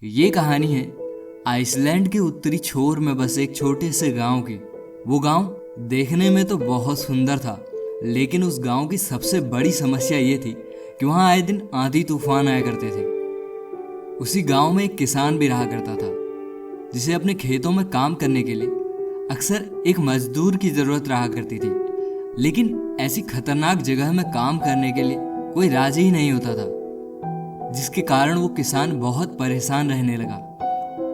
ये कहानी है आइसलैंड के उत्तरी छोर में बसे एक छोटे से गांव की। वो गांव देखने में तो बहुत सुंदर था, लेकिन उस गांव की सबसे बड़ी समस्या ये थी कि वहां आए दिन आंधी तूफान आया करते थे। उसी गांव में एक किसान भी रहा करता था, जिसे अपने खेतों में काम करने के लिए अक्सर एक मजदूर की जरूरत रहा करती थी। लेकिन ऐसी खतरनाक जगह में काम करने के लिए कोई राजी ही नहीं होता था, जिसके कारण वो किसान बहुत परेशान रहने लगा।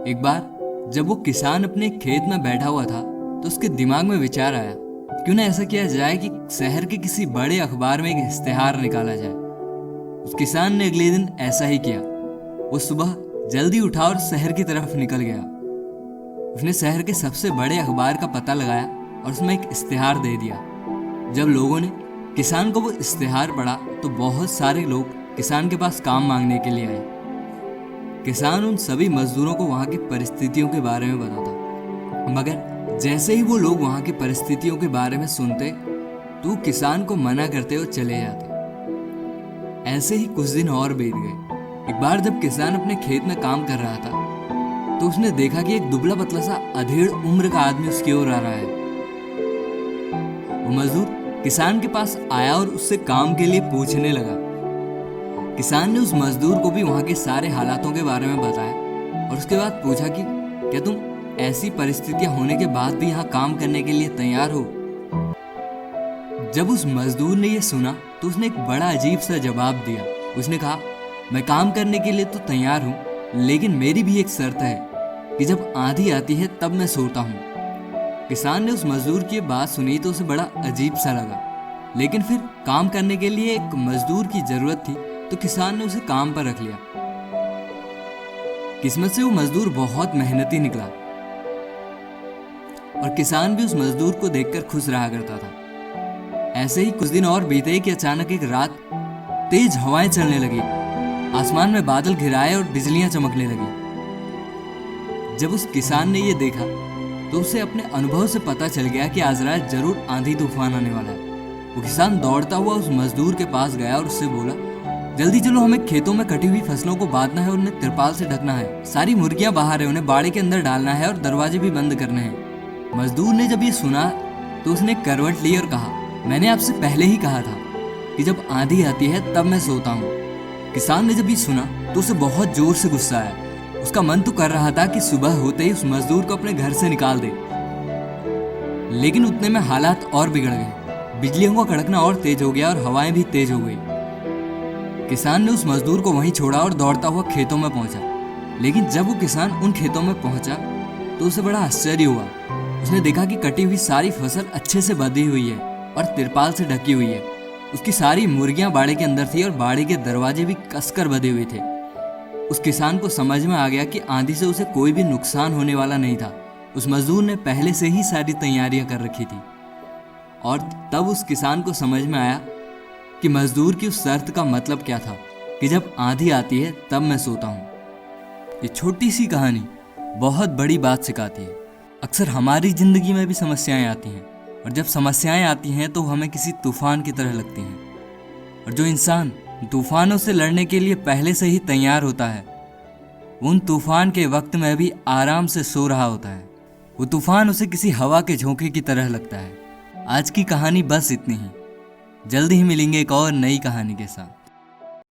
एक बार जब वो किसान अपने खेत में बैठा हुआ था तो उसके दिमाग में विचार आया, क्यों ना ऐसा किया जाए कि शहर के किसी बड़े अखबार में एक इश्तेहार निकाला जाए। उस किसान ने अगले दिन ऐसा ही किया। वो सुबह जल्दी उठा और शहर की तरफ निकल गया। उसने शहर के सबसे बड़े अखबार का पता लगाया और उसमें एक इश्तेहार दे दिया। जब लोगों ने किसान को वो इश्तेहार पढ़ा तो बहुत सारे लोग किसान के पास काम मांगने के लिए आए। किसान उन सभी मजदूरों को वहां की परिस्थितियों के बारे में बताता, मगर जैसे ही वो लोग वहां की परिस्थितियों के बारे में सुनते तो किसान को मना करते और चले जाते। ऐसे ही कुछ दिन और बीत गए। एक बार जब किसान अपने खेत में काम कर रहा था तो उसने देखा कि एक दुबला पतला सा अधेड़ उम्र का आदमी उसकी ओर आ रहा है। वो मजदूर किसान के पास आया और उससे काम के लिए पूछने लगा। किसान ने उस मजदूर को भी वहां के सारे हालातों के बारे में बताया और उसके बाद पूछा कि क्या तुम ऐसी परिस्थितियां होने के बाद भी यहाँ काम करने के लिए तैयार हो? जब उस मजदूर ने यह सुना तो उसने एक बड़ा अजीब सा जवाब दिया। उसने कहा, मैं काम करने के लिए तो तैयार हूँ, लेकिन मेरी भी एक शर्त है कि जब आंधी आती है तब मैं सोता हूँ। किसान ने उस मजदूर की बात सुनी तो उसे बड़ा अजीब सा लगा, लेकिन फिर काम करने के लिए एक मजदूर की जरूरत थी तो किसान ने उसे काम पर रख लिया। किस्मत से वो मजदूर बहुत मेहनती निकला और किसान भी उस मजदूर को देखकर खुश रहा करता था। ऐसे ही कुछ दिन और बीते कि अचानक एक रात तेज हवाएं चलने लगी। आसमान में बादल घिराए और बिजलियां चमकने लगी। जब उस किसान ने यह देखा तो उसे अपने अनुभव से पता चल गया कि आज रात जरूर आंधी तूफान आने वाला है। वो किसान दौड़ता हुआ उस मजदूर के पास गया और उससे बोला, जल्दी चलो, हमें खेतों में कटी हुई फसलों को बांधना है और उन्हें तिरपाल से ढकना है। सारी मुर्गियां बाहर है, उन्हें बाड़े के अंदर डालना है और दरवाजे भी बंद करने हैं। मजदूर ने जब ये सुना तो उसने करवट ली और कहा, मैंने आपसे पहले ही कहा था कि जब आंधी आती है तब मैं सोता हूँ। किसान ने जब ये सुना तो उसे बहुत जोर से गुस्सा आया। उसका मन तो कर रहा था कि सुबह होते ही उस मजदूर को अपने घर से निकाल दे, लेकिन उतने में हालात और बिगड़ गए। बिजलियों का कड़कना और तेज हो गया और हवाएं भी तेज हो गई। किसान ने उस मजदूर को वहीं छोड़ा और दौड़ता हुआ खेतों में पहुंचा। लेकिन जब वो किसान उन खेतों में पहुंचा तो उसे बड़ा आश्चर्य हुआ। उसने देखा कि कटी हुई सारी फसल अच्छे से बंधी हुई है और तिरपाल से ढकी हुई है। उसकी सारी मुर्गियां बाड़े के अंदर थी और बाड़े के दरवाजे भी कसकर बंधे हुए थे। उस किसान को समझ में आ गया कि आंधी से उसे कोई भी नुकसान होने वाला नहीं था। उस मजदूर ने पहले से ही सारी तैयारियां कर रखी थी। और तब उस किसान को समझ में आया कि मजदूर की उस शर्त का मतलब क्या था कि जब आंधी आती है तब मैं सोता हूँ। ये छोटी सी कहानी बहुत बड़ी बात सिखाती है। अक्सर हमारी जिंदगी में भी समस्याएं आती हैं, और जब समस्याएं आती हैं तो हमें किसी तूफान की तरह लगती हैं। और जो इंसान तूफानों से लड़ने के लिए पहले से ही तैयार होता है, उन तूफान के वक्त में भी आराम से सो रहा होता है। वो तूफान उसे किसी हवा के झोंके की तरह लगता है। आज की कहानी बस इतनी ही। जल्दी ही मिलेंगे एक और नई कहानी के साथ।